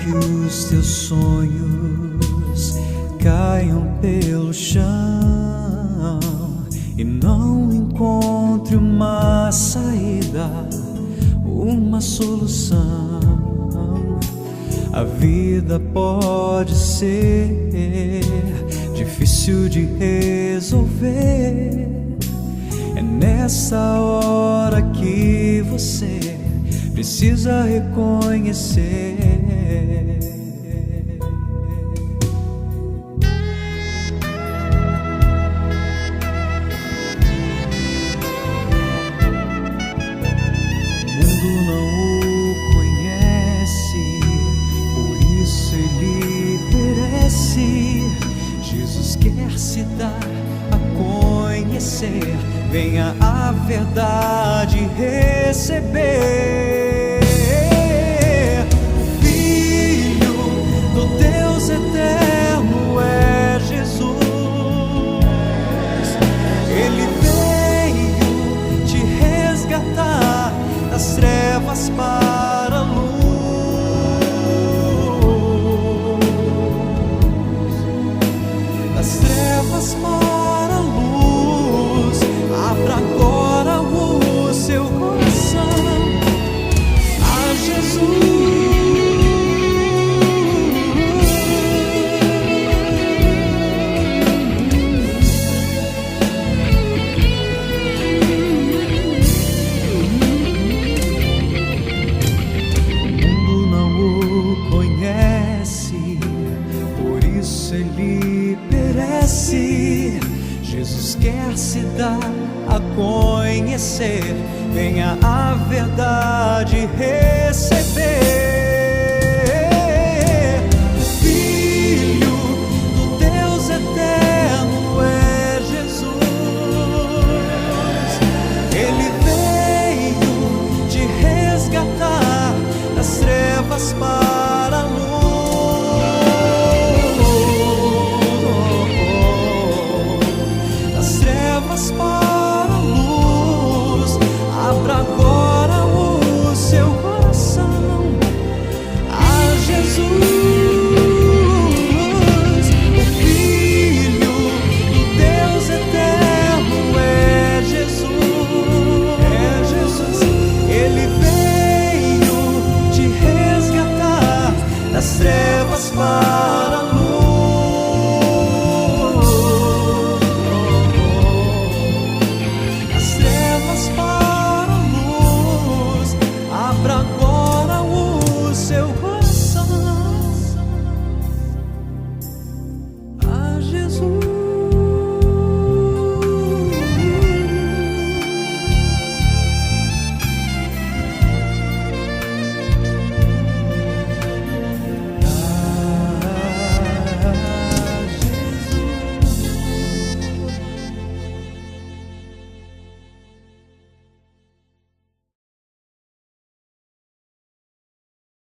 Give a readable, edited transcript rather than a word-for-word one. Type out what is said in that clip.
que os teus sonhos caiam pelo chão e não encontre uma saída, uma solução. A vida pode ser difícil de resolver. É nessa hora que você precisa reconhecer. O mundo não o conhece, por isso ele perece. Jesus quer se dar a conhecer, venha a verdade receber. O Filho do Deus eterno é Jesus. Ele veio te resgatar das trevas para a luz, das trevas para a luz. Abra agora o seu coração a Jesus. O mundo não o conhece, por isso ele perece. Jesus quer se dar a conhecer, venha a verdade receber. O Filho do Deus eterno é Jesus. Ele veio te resgatar das trevas para